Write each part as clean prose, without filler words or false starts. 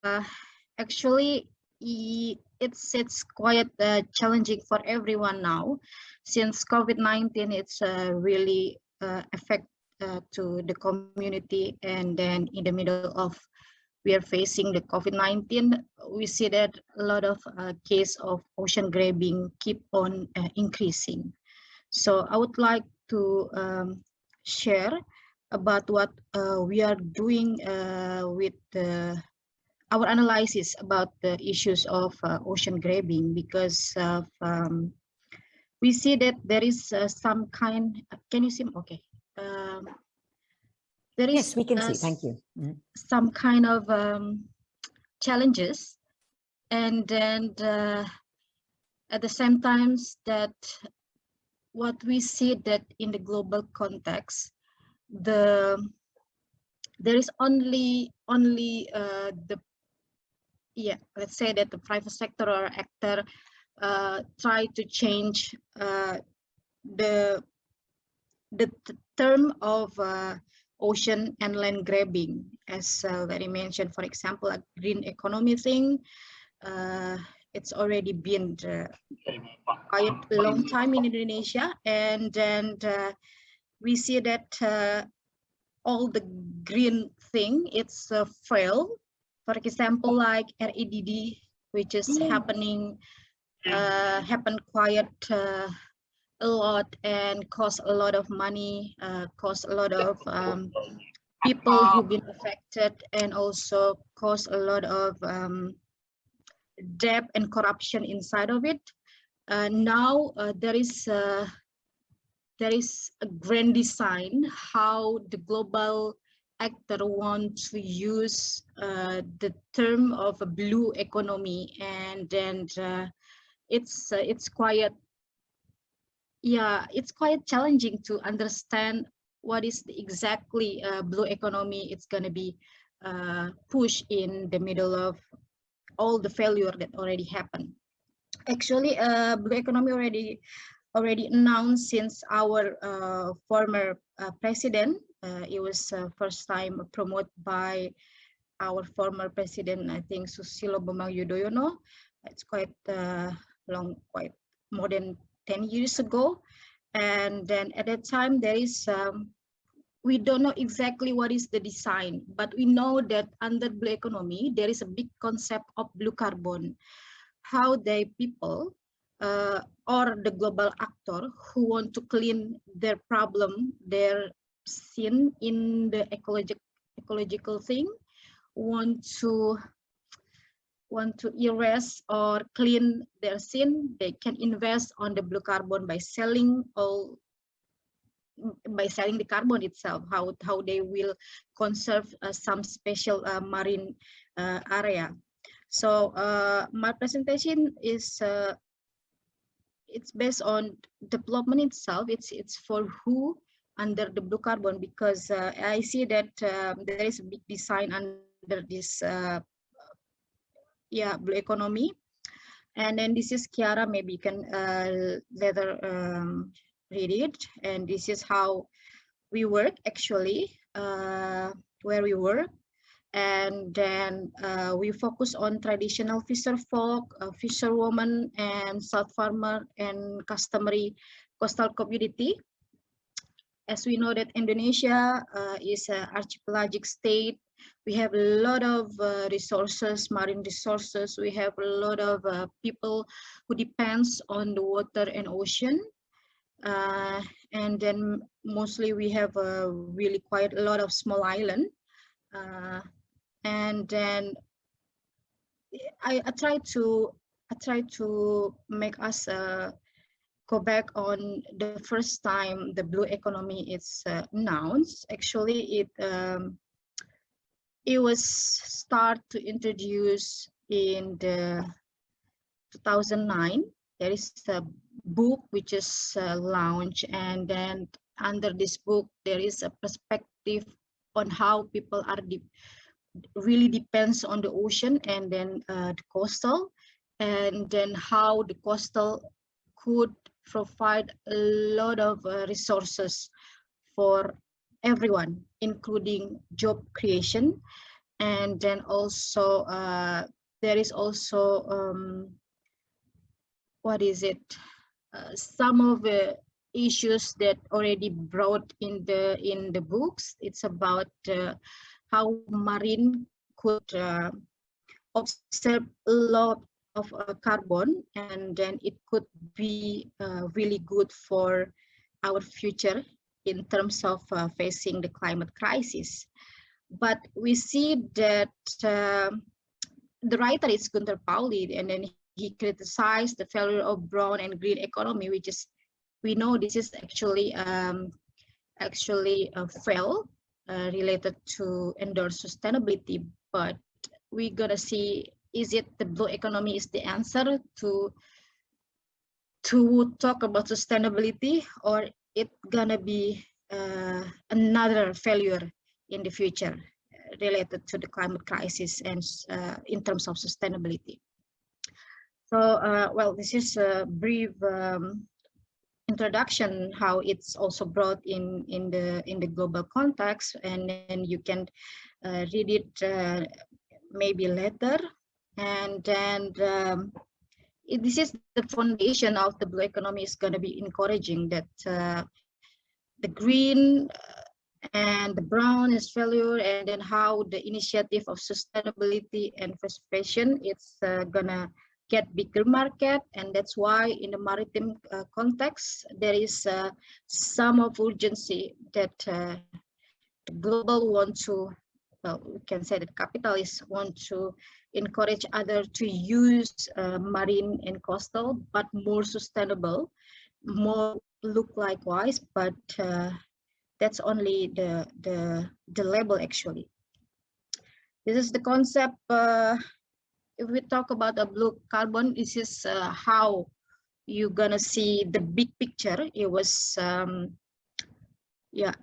Uh, Actually, it's quite challenging for everyone now, since COVID-19 it's really affect to the community, and then in the middle of we are facing the COVID-19, we see that a lot of case of ocean grabbing keep on increasing. So I would like to share about what we are doing with our analysis about the issues of ocean grabbing, because of, we see that there is some kind. Can you see? Okay. Um, there Yes, is we can see. Thank you. some kind of challenges, and then at the same times that what we see that in the global context, the there is only the, yeah, let's say that the private sector or actor try to change the term of ocean and land grabbing, as Larry mentioned. For example, a green economy thing. It's already been quite a long time in Indonesia, and then we see that all the green thing it's fail. For example, like REDD, which is happened quite a lot and cost a lot of money, cost a lot of people who've been affected, and also cause a lot of debt and corruption inside of it. Now there is a grand design how the global actor want to use the term of a blue economy, and then it's quite, yeah, it's quite challenging to understand what is the exactly blue economy. It's going to be pushed in the middle of all the failure that already happened. Actually, blue economy already announced since our former president. It was first time promoted by our former president, I think Susilo Bambang Yudhoyono. It's quite long, quite more than 10 years ago. And then at that time, there is, we don't know exactly what is the design, but we know that under blue economy, there is a big concept of blue carbon, how they people or the global actor who want to clean their problem, their sin in the ecological thing, want to erase or clean their sin, they can invest on the blue carbon by selling the carbon itself, how they will conserve some special marine area. So my presentation is it's based on development itself. It's for who under the blue carbon, because I see that there is a big design under this blue economy. And then this is KIARA, maybe you can later read it. And this is how we work actually, where we work. And then we focus on traditional fisher folk, fisherwomen, and salt farmer and customary coastal community. As we know that Indonesia is an archipelagic state. We have a lot of resources, marine resources. We have a lot of people who depends on the water and ocean. And then mostly we have really quite a lot of small island. And then I try to make us go back on the first time the blue economy is announced. Actually, it was start to introduce in the 2009. There is a book which is launched, and then under this book there is a perspective on how people are really depends on the ocean, and then the coastal, and then how the coastal could provide a lot of resources for everyone, including job creation. And then also there is also what is it? Some of the issues that already brought in the books. It's about how marine could observe a lot of carbon, and then it could be really good for our future in terms of facing the climate crisis. But we see that the writer is Gunther Pauli, and then he criticized the failure of brown and green economy, which is, we know this is actually a fail related to endorse sustainability. But we're gonna see, is it the blue economy is the answer to talk about sustainability, or it gonna be another failure in the future related to the climate crisis and in terms of sustainability. So well, this is a brief introduction how it's also brought in the global context, and then you can read it maybe later. And then this is the foundation of the blue economy is going to be encouraging that the green and the brown is failure, and then how the initiative of sustainability and conservation, it's gonna get bigger market. And that's why in the maritime context there is some of urgency that the global want to, well, we can say that capitalists want to encourage others to use marine and coastal, but more sustainable, more look likewise, but that's only the label actually. This is the concept. If we talk about a blue carbon, this is how you're gonna see the big picture. It was yeah,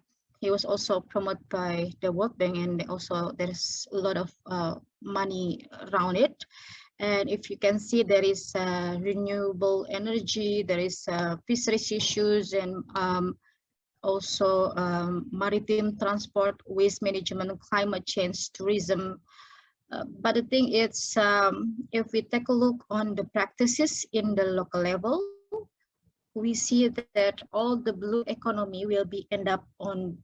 it was also promoted by the World Bank, and also there's a lot of money around it. And if you can see, there is renewable energy, there is fisheries issues, and also maritime transport, waste management, climate change, tourism. But the thing is, if we take a look on the practices in the local level, we see that all the blue economy will be end up on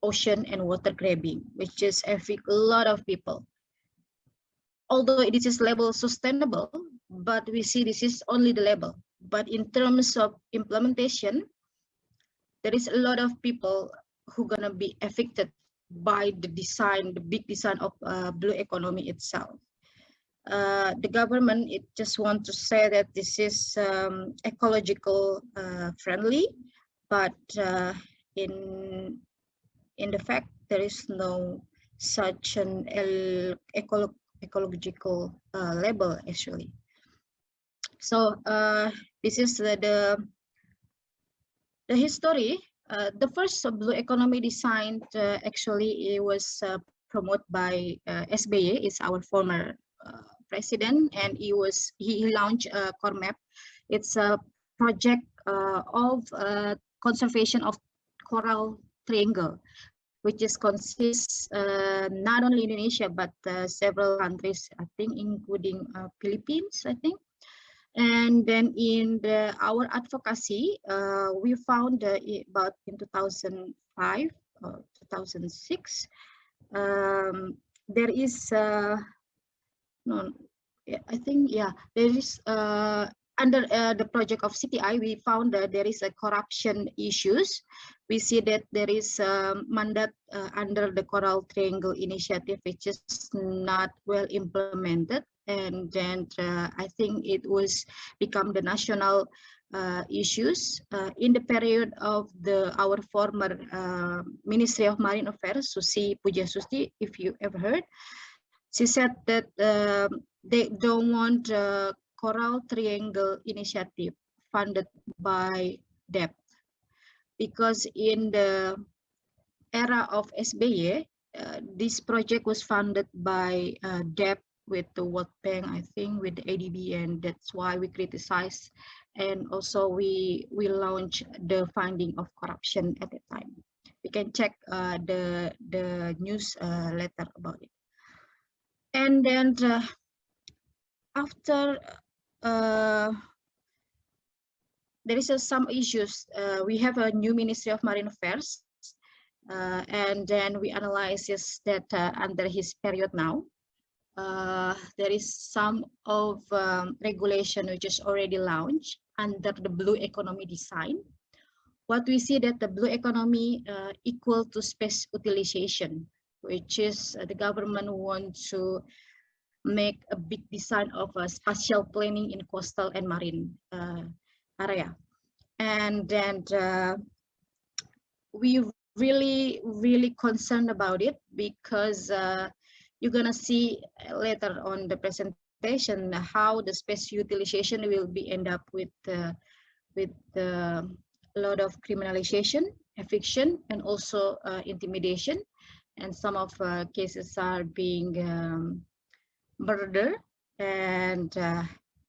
ocean and water grabbing, which is affect a lot of people. Although it is labeled sustainable, but we see this is only the label. But in terms of implementation, there is a lot of people who gonna be affected by the design, the big design of blue economy itself. The government, it just want to say that this is ecological friendly, but in the fact there is no such an ecological label actually. So this is the history. The first blue economy designed actually it was promoted by SBY, is our former president, and he launched a core map. It's a project of conservation of coral triangle, which is consists not only Indonesia but several countries, I think, including Philippines, I think. And then in our advocacy, we found about in 2005 or 2006, there is no, I think, yeah, there is under the project of CTI, we found that there is a corruption issues. We see that there is a mandate under the Coral Triangle Initiative, which is not well implemented. And then I think it was become the national issues in the period of our former Ministry of Marine Affairs, Susi Pujasusti, if you ever heard. She said that they don't want Coral Triangle Initiative funded by debt, because in the era of SBY, this project was funded by debt with the World Bank, I think, with the ADB, and that's why we criticize, and also we launched the finding of corruption at the time. We can check the news letter about it. And then after there is some issues. We have a new Ministry of Marine Affairs, and then we analyze that under his period now, there is some of regulation which is already launched under the blue economy design. What we see that the blue economy equal to space utilization, which is the government wants to make a big design of spatial planning in coastal and marine area. And then we really concerned about it because you're gonna see later on the presentation how the space utilization will be end up with a lot of criminalization, eviction, and also intimidation, and some of cases are being murder and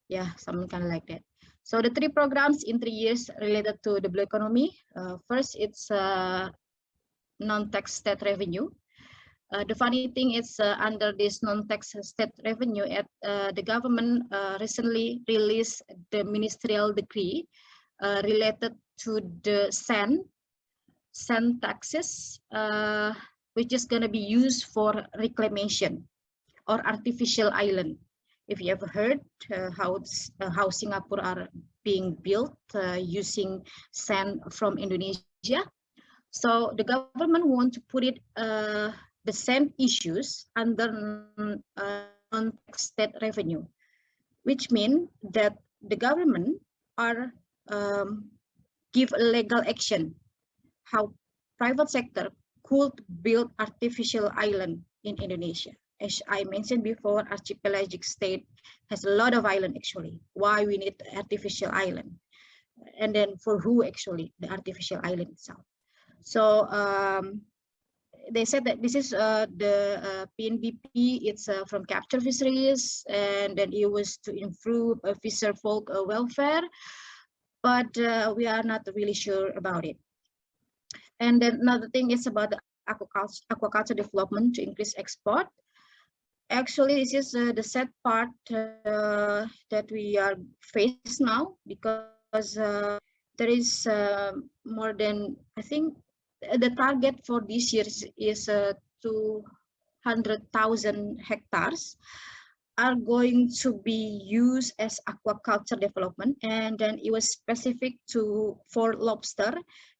yeah, something kind of like that. So the 3 programs in 3 years related to the blue economy. First, it's non-tax state revenue. The funny thing is under this non-tax state revenue, the government recently released the ministerial decree related to the sand taxes, which is going to be used for reclamation or artificial island. If you ever heard how Singapore are being built using sand from Indonesia. So the government want to put it the same issues under non-tax state revenue, which means that the government are give a legal action how private sector could build artificial island in Indonesia. As I mentioned before, archipelagic state has a lot of island actually. Why we need artificial island? And then for who actually the artificial island itself? So they said that this is the PNBP, it's from capture fisheries, and then it was to improve fisher folk welfare, but we are not really sure about it. And then another thing is about the aquaculture development to increase export. Actually, this is the sad part that we are faced now, because there is more than, I think, the target for this year is 200,000 hectares are going to be used as aquaculture development, and then it was specific for lobster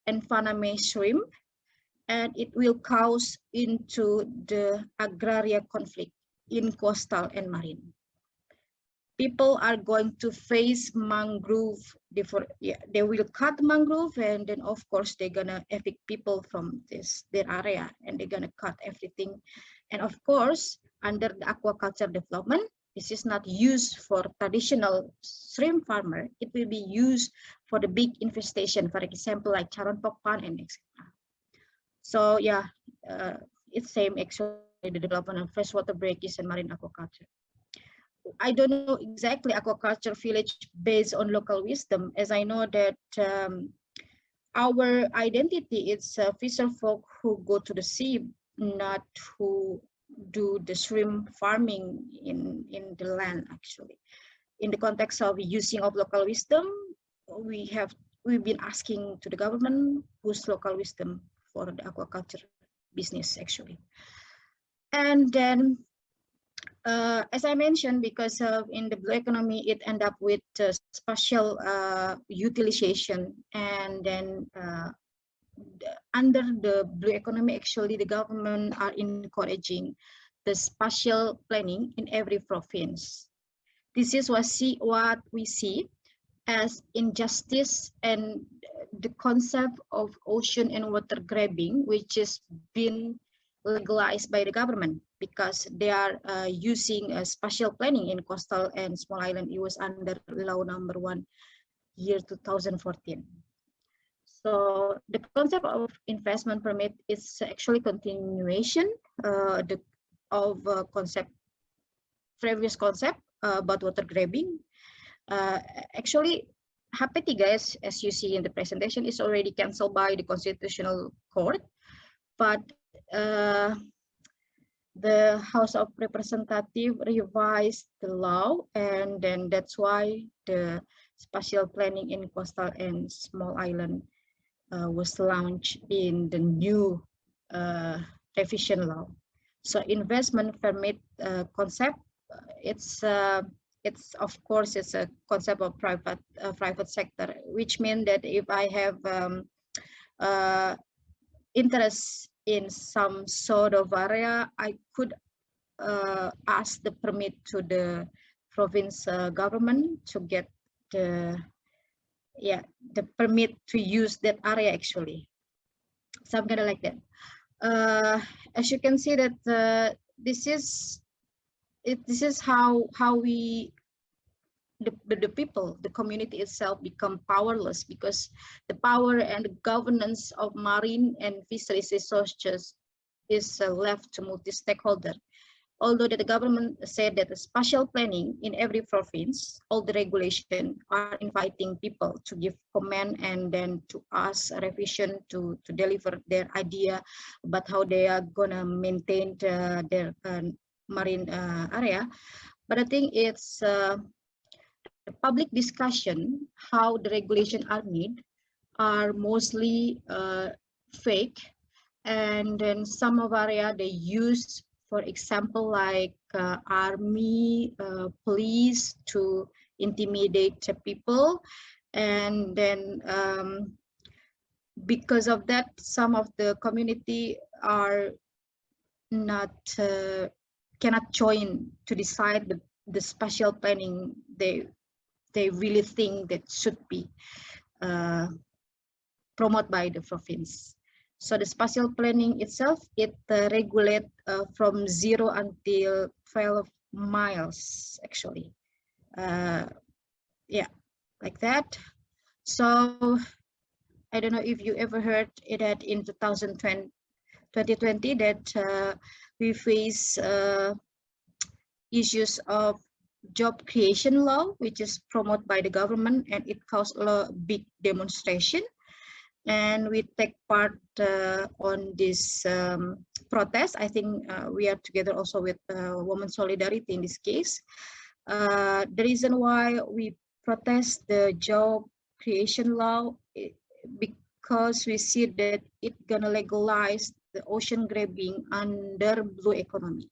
and Panama shrimp, and it will cause into the agraria conflict in coastal and marine. People are going to face mangrove. They will cut mangrove, and then of course they're gonna evict people from their area, and they're gonna cut everything. And of course, under the aquaculture development, this is not used for traditional shrimp farmer. It will be used for the big infestation, for example, like Charon Pokpan and etc. So yeah, it's same actually the development of freshwater breakage and marine aquaculture. I don't know exactly aquaculture village based on local wisdom, as I know that our identity is fisher folk who go to the sea, not who do the shrimp farming in the land actually. In the context of using of local wisdom, we've been asking to the government whose local wisdom for the aquaculture business actually. And then as I mentioned, because in the blue economy, it end up with spatial utilization, and then under the blue economy, actually, the government are encouraging the spatial planning in every province. This is what we see as injustice and the concept of ocean and water grabbing, which has been legalized by the government, because they are using spatial planning in coastal and small island. It was under law number 1 year 2014. So the concept of investment permit is actually continuation of previous concept about water grabbing. Actually, HPT, guys, as you see in the presentation, is already cancelled by the Constitutional Court, but the House of Representatives revised the law, and then that's why the spatial planning in coastal and small island was launched in the new revision law. So investment permit concept, it's of course it's a concept of private sector, which means that if I have uh, interest in some sort of area, I could ask the permit to the province government to get the the permit to use that area actually. Something like that. As you can see that this is how we the people, the community itself become powerless, because the power and the governance of marine and fisheries resources is left to multi-stakeholder. Although that the government said that the spatial planning in every province, all the regulation are inviting people to give comment and then to ask a revision to deliver their idea about how they are gonna maintain their marine area. But I think it's the public discussion, how the regulation are made, are mostly fake, and then some of area they use, for example, like army, police to intimidate people, and then because of that, some of the community are not cannot join to decide the spatial planning they really think that should be promoted by the province. So the spatial planning itself, it regulates from 0 until 12 miles, actually. Yeah, like that. So I don't know if you ever heard it that in 2020 that we face issues of job creation law, which is promoted by the government, and it caused a big demonstration. And we take part on this protest. I think we are together also with Women Solidarity in this case. The reason why we protest the job creation law, because we see that it's gonna legalize the ocean grabbing under blue economy.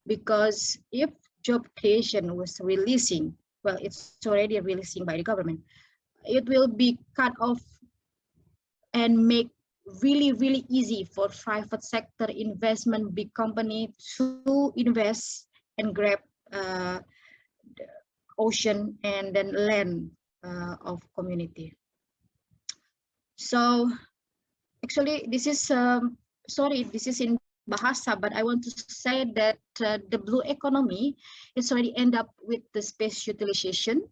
Because if job creation was releasing, well, it's already releasing by the government, it will be cut off and make really easy for private sector investment, big company to invest and grab the ocean and then land of community. So actually this is sorry, this is in bahasa, but I want to say that the blue economy is already end up with the space utilization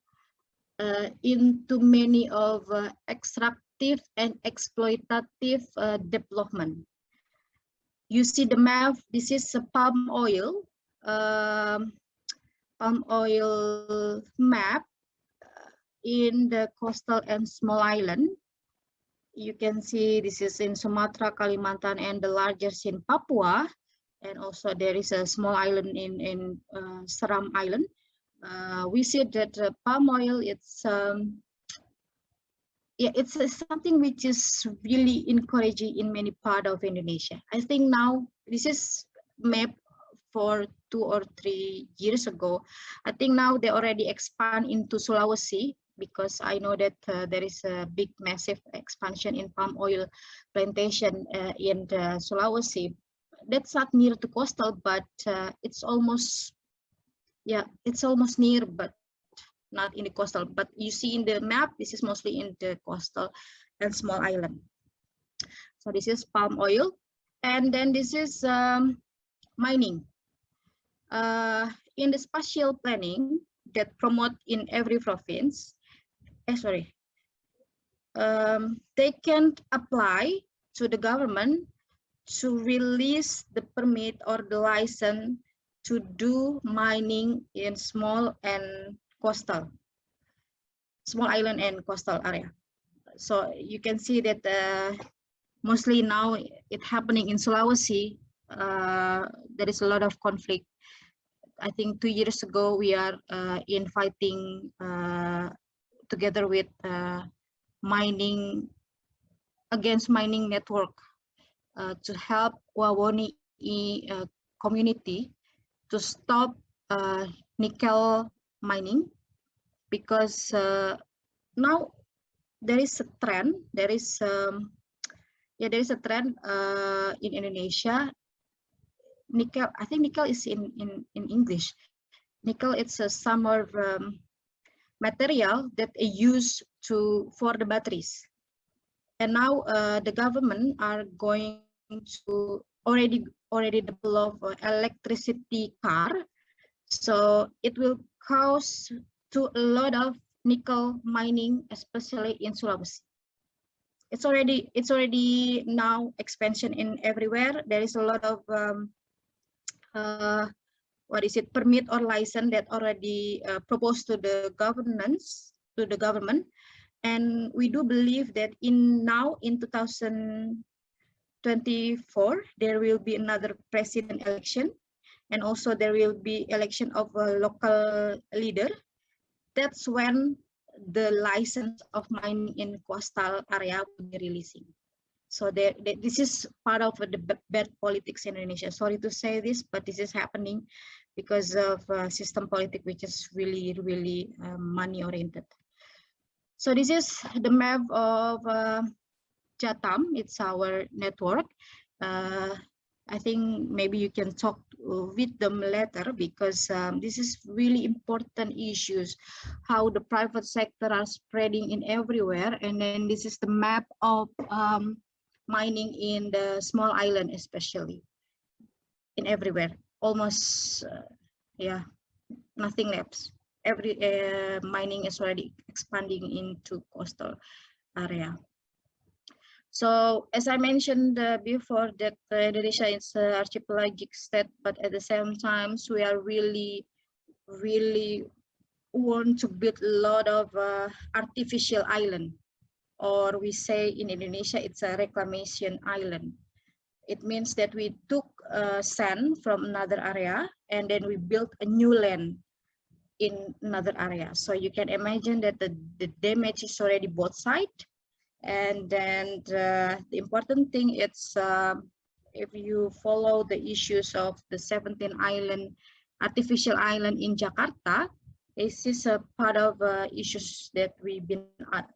into many of extractive and exploitative development. You see the map, this is a palm oil map in the coastal and small island. You can see this is in Sumatra, Kalimantan, and the largest in Papua. And also there is a small island in Seram Island. We see that palm oil, it's something which is really encouraging in many parts of Indonesia. I think now this is map for 2 or 3 years ago. I think now they already expand into Sulawesi, because I know that there is a big massive expansion in palm oil plantation in the Sulawesi. That's not near to coastal, but it's almost near, but not in the coastal. But you see in the map, this is mostly in the coastal and small island. So this is palm oil, and then this is mining. In the spatial planning that promote in every province, they can apply to the government to release the permit or the license to do mining in small island and coastal area. So you can see that mostly now it's happening in Sulawesi, there is a lot of conflict. I think 2 years ago we are in fighting together with mining against mining network to help Wawoni community to stop nickel mining, because now there is a trend. There is a trend in Indonesia. Nickel, I think nickel is in English. Nickel, it's a summer material that is used for the batteries. And now the government are going to already develop electricity car, so it will cause to a lot of nickel mining, especially in Sulawesi. It's already now expansion in everywhere. There is a lot of permit or license that already proposed to the government, and we do believe that in 2024 there will be another president election, and also there will be election of a local leader. That's when the license of mining in coastal area will be releasing. So this is part of the bad politics in Indonesia. Sorry to say this, but this is happening because of system politics, which is really, really money oriented. So this is the map of Jatam. It's our network. I think maybe you can talk with them later, because this is really important issues, how the private sector are spreading in everywhere. And then this is the map of mining in the small island, especially in everywhere, almost nothing left. Every mining is already expanding into coastal area. So as I mentioned before, that Indonesia is an archipelagic state, but at the same time we are really want to build a lot of artificial island, or we say in Indonesia it's a reclamation island. It means that we took sand from another area and then we built a new land in another area. So you can imagine that the damage is already both sides. And then the important thing is if you follow the issues of the 17 artificial island in Jakarta, this is a part of issues that we've been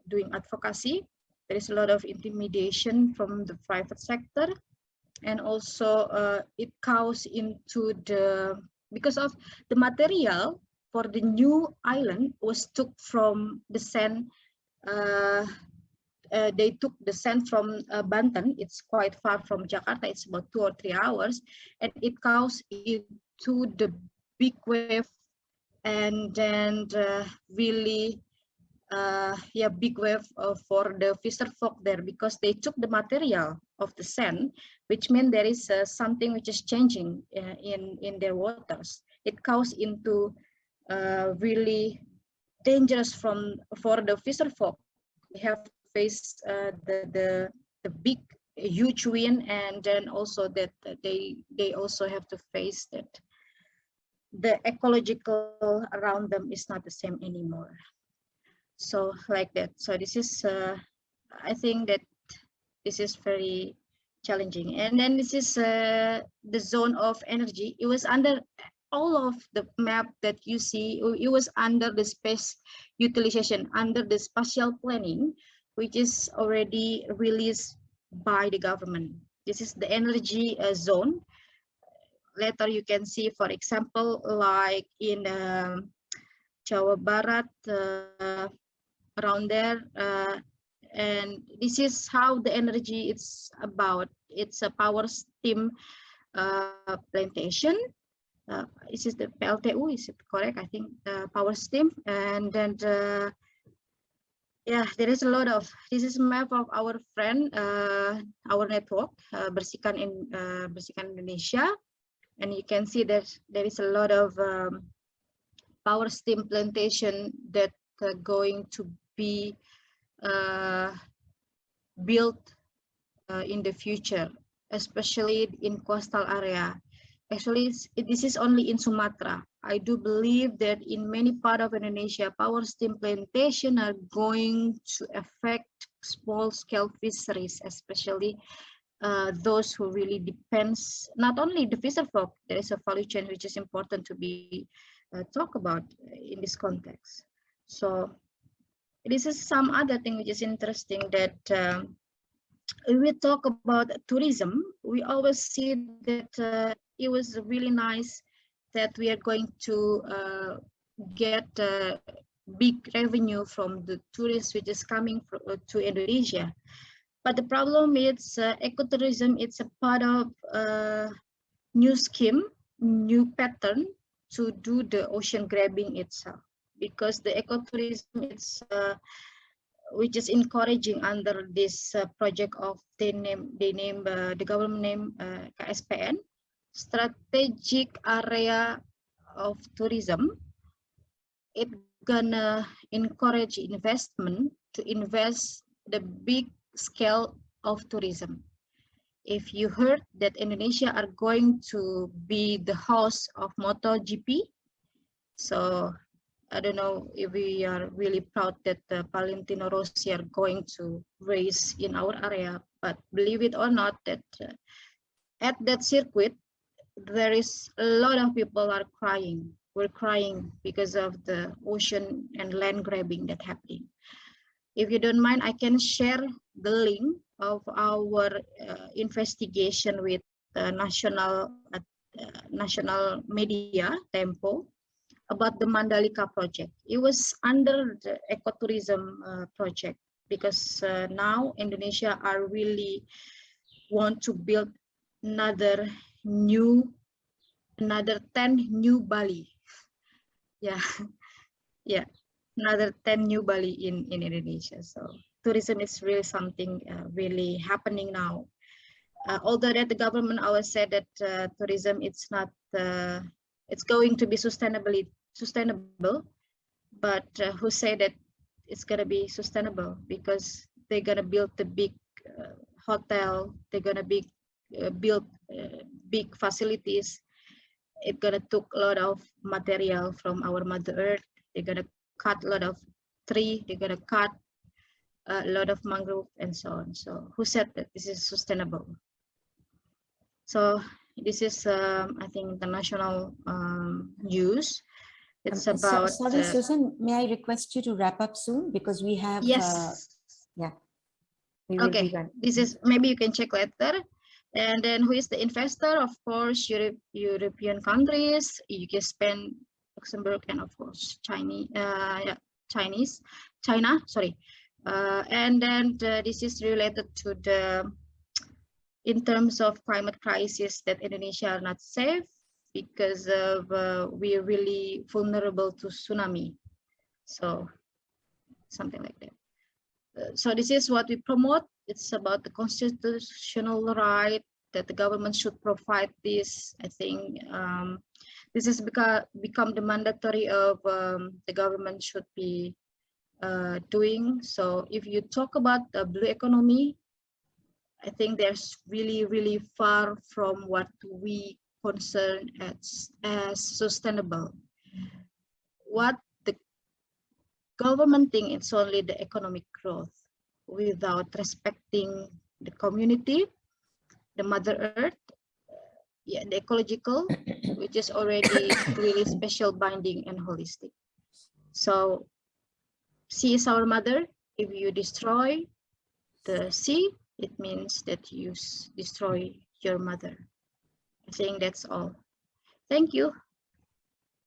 doing advocacy. There is a lot of intimidation from the private sector, and also it goes into because of the material for the new island was took from the sand. They took the sand from Banten. It's quite far from Jakarta. It's about 2 or 3 hours, and it goes into the big wave, and then really big wave for the fisher folk there, because they took the material of the sand, which means there is something which is changing in their waters. It goes into really dangerous for the fisher folk. They have faced the big huge wind, and then also that they also have to face that the ecological around them is not the same anymore. So like that. So this is I think that this is very challenging. And then this is the zone of energy. It was under all of the map that you see. It was under the space utilization, under the spatial planning, which is already released by the government. This is the energy zone. Later you can see, for example, like in Jawa Barat, around there, and this is how the energy it's about. It's a power steam plantation. This is the PLTU, is it correct? I think power steam. And then yeah, there is a lot of, this is a map of our friend, our network, Bersihkan Indonesia, and you can see that there is a lot of power steam plantation that going to be built in the future. especially in coastal area. Actually, this is only in Sumatra. I do believe that in many parts of Indonesia, power steam plantation are going to affect small-scale fisheries, especially those who really depends, not only the fisher folk, there is a value chain which is important to be talked about in this context. So this is some other thing which is interesting that when we talk about tourism, we always see that it was really nice that we are going to get big revenue from the tourists which is coming to Indonesia. But the problem is ecotourism. It's a part of new scheme, new pattern to do the ocean grabbing itself, because the ecotourism it's which is encouraging under this project of the government name KSPN, strategic area of tourism. It gonna encourage investment to invest the big scale of tourism. If you heard that Indonesia are going to be the host of MotoGP, so I don't know if we are really proud that Valentino Rossi are going to race in our area, but believe it or not, that at that circuit, there is a lot of people are crying. We're crying because of the ocean and land grabbing that happening. If you don't mind, I can share the link of our investigation with national media, Tempo, about the Mandalika project. It was under the ecotourism project, because now Indonesia are really want to build another 10 new Bali. Yeah, yeah, another 10 new Bali in Indonesia. So tourism is really something really happening now. Although that the government always said that tourism it's not it's going to be sustainable, but who say that it's gonna be sustainable? Because they're gonna build the big hotel, they're gonna build big facilities. It's gonna took a lot of material from our Mother Earth. They're gonna cut a lot of tree. They're gonna cut a lot of mangrove and so on. So who said that this is sustainable? So this is, I think, international news. It's about. Sorry, Susan, may I request you to wrap up soon, because we have. Yes. Yeah. Okay. This is, maybe you can check later. And then who is the investor? Of course, European countries, UK, Spain, Luxembourg, and of course China. Sorry. And then this is related to the, in terms of climate crisis, that Indonesia are not safe because of we're really vulnerable to tsunami. So something like that. So this is what we promote. It's about the constitutional right that the government should provide this. I think this has become the mandatory of the government should be doing. So if you talk about the blue economy, I think there's really far from what we concern as sustainable. What the government think it's only the economic growth without respecting the community, the Mother Earth, yeah, the ecological, which is already really special, binding, and holistic. So sea is our mother. If you destroy the sea, it means that you destroy your mother. I think that's all. Thank you.